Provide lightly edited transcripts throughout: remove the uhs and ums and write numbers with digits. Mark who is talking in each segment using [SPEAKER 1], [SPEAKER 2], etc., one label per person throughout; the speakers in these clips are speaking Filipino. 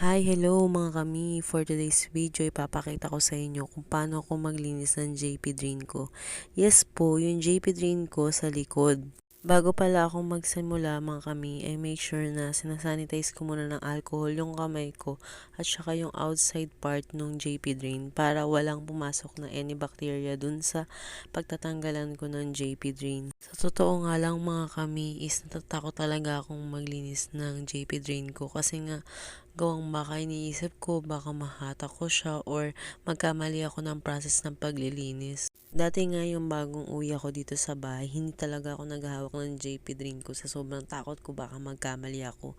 [SPEAKER 1] Hi, hello mga kami. For today's video, ipapakita ko sa inyo kung paano ako maglinis ng JP Drain ko. Yes po, yung JP Drain ko sa likod. Bago pala akong magsimula mga kami, ay make sure na sinasanitize ko muna ng alcohol yung kamay ko at saka yung outside part ng JP Drain para walang pumasok na any bacteria dun sa pagtatanggalan ko ng JP Drain. Sa totoo nga lang mga kami is natatakot talaga akong maglinis ng JP Drain ko kasi nga gawang baka iniisip ko baka mahatak ko siya or magkamali ako ng process ng paglilinis. Dati nga yung bagong uwi ako dito sa bahay, hindi talaga ako naghahawak ng JP Drain ko sa sobrang takot ko baka magkamali ako.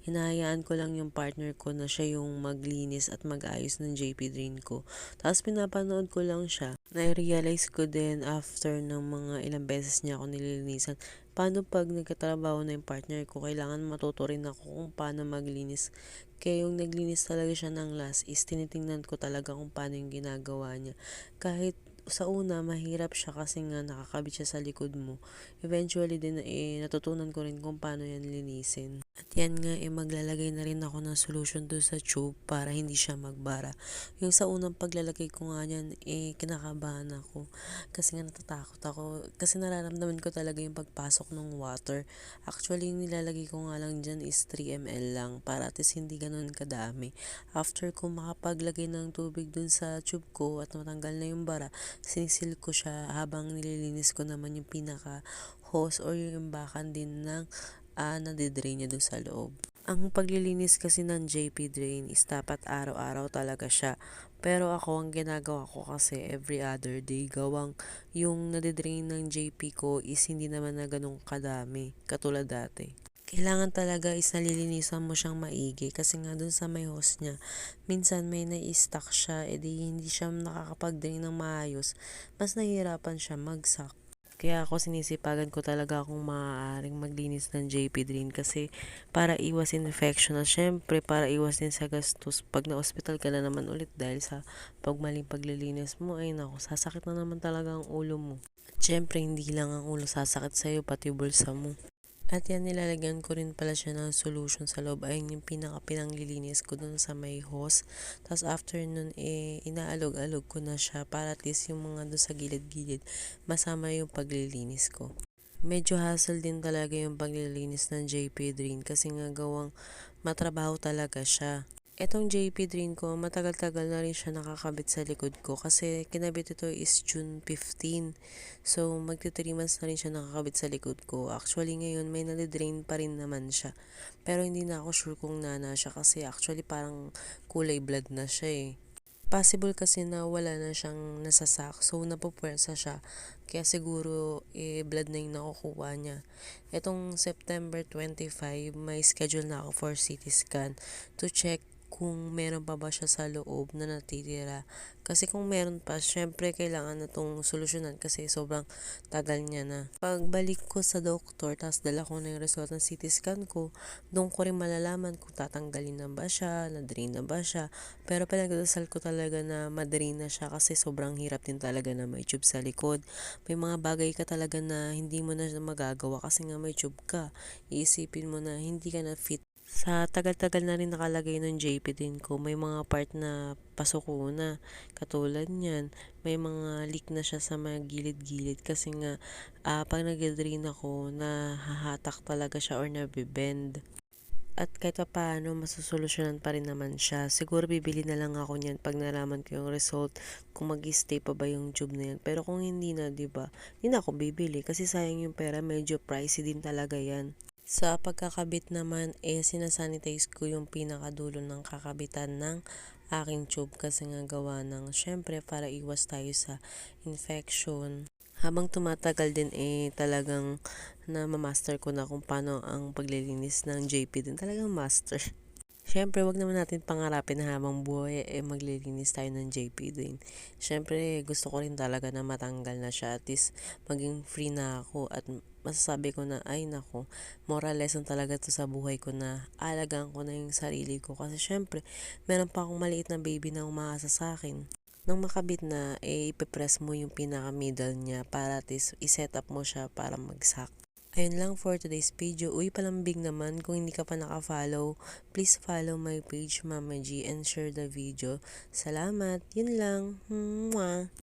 [SPEAKER 1] Hinahayaan ko lang yung partner ko na siya yung maglinis at mag-ayos ng JP Drain ko. Tapos pinapanood ko lang siya. Na-realize ko din after ng mga ilang beses niya ako nililinisan. Paano pag nagkatrabaho na yung partner ko, kailangan matuto rin ako kung paano maglinis. Kaya yung naglinis talaga siya ng last is tinitingnan ko talaga kung paano yung ginagawa niya. Kahit sa una, mahirap siya kasi nga nakakabit siya sa likod mo. Eventually din natutunan ko rin kung paano yan linisin. At yan nga maglalagay na rin ako ng solution doon sa tube para hindi siya magbara. Yung sa unang paglalagay ko nga yan, kinakabahan ako. Kasi nga natatakot ako. Kasi nararamdaman ko talaga yung pagpasok ng water. Actually, yung nilalagay ko nga lang dyan is 3 ml lang para at least hindi ganun kadami. After ko makapaglagay ng tubig dun sa tube ko at matanggal na yung bara, sinisil ko siya habang nililinis ko naman yung pinaka hose or yung imbakan din ng nadidrain niya dun sa loob. Ang paglilinis kasi ng JP Drain is dapat araw-araw talaga siya. Pero ako, ang ginagawa ko kasi every other day, gawang yung nadidrain ng JP ko is hindi naman na ganun kadami, katulad dati. Kailangan talaga is nalilinisan mo siyang maigi kasi nga dun sa may hose niya, minsan may nai-stuck siya, edi hindi siya nakakapag-drain ng maayos, mas nahihirapan siya magsak. Kaya ako sinisipagan ko talaga kung maaaring maglinis ng JP Drain kasi para iwas infection at syempre para iwas din sa gastos pag na-hospital ka na naman ulit dahil sa pagmaling paglilinis mo ay naku, sasakit na naman talaga ang ulo mo. At syempre hindi lang ang ulo sasakit sa'yo pati bulsa mo. At yan, nilalagyan ko rin pala siya ng solution sa loob. Ayun yung pinanglilinis ko dun sa may hose. Tapos after nun, inaalog-alog ko na siya para at least yung mga dun sa gilid-gilid, masama yung paglilinis ko. Medyo hassle din talaga yung paglilinis ng JP Drain kasi nga gawang matrabaho talaga siya. Etong JP Drain ko, matagal-tagal na rin siya nakakabit sa likod ko kasi kinabit ito is June 15. So, magti 3 months na rin siya nakakabit sa likod ko. Actually, ngayon may nadidrain pa rin naman siya. Pero hindi na ako sure kung nana siya kasi actually parang kulay blood na siya Possible kasi na wala na siyang nasasak. So, napupwersa siya. Kaya siguro, blood na yung nakukuha niya. Etong September 25, may schedule na ako for CT scan to check kung meron pa ba siya sa loob na natitira. Kasi kung meron pa, syempre kailangan na itong solusyonan kasi sobrang tagal niya na. Pagbalik ko sa doktor, tapos dala ko na yung result ng CT scan ko, doon ko rin malalaman kung tatanggalin na ba siya, na-drain na ba siya. Pero pinagdasal ko talaga na ma-drain na siya kasi sobrang hirap din talaga na may tube sa likod. May mga bagay ka talaga na hindi mo na magagawa kasi nga may tube ka. Iisipin mo na hindi ka na fit. Sa tagal-tagal na rin nakalagay ng JP din ko, may mga part na pasuko na. Katulad niyan, may mga leak na siya sa mga gilid-gilid kasi nga pag nag-drain ako, nahahatak talaga siya or nabibend. At kahit pa paano, masusolusyonan pa rin naman siya. Siguro bibili na lang ako niyan pag nalaman ko yung result kung mag-stay pa ba yung tube na yan. Pero kung hindi na, 'di ba? Hindi na ako bibili kasi sayang yung pera, medyo pricey din talaga yan. Sa pagkakabit naman, sinasanitize ko yung pinakadulo ng kakabitan ng aking tube kasi nga gawa ng syempre para iwas tayo sa infection. Habang tumatagal din talagang na master ko na kung paano ang paglilinis ng JP din. Talagang master. Siyempre, wag naman natin pangarapin na habang buhay maglilinis tayo ng JP din. Siyempre, gusto ko rin talaga na matanggal na siya. At least, maging free na ako at masasabi ko na, ay nako, moral lesson talaga to sa buhay ko na alagaan ko na yung sarili ko. Kasi syempre, meron pa akong maliit na baby na umaasa sa akin. Nang makabit na, ipipress mo yung pinaka-middle niya para at least iset up mo siya para magsak. Ayun lang for today's video. Uy, palambing naman. Kung hindi ka pa naka-follow, please follow my page Mama G and share the video. Salamat. Yun lang. Mwah.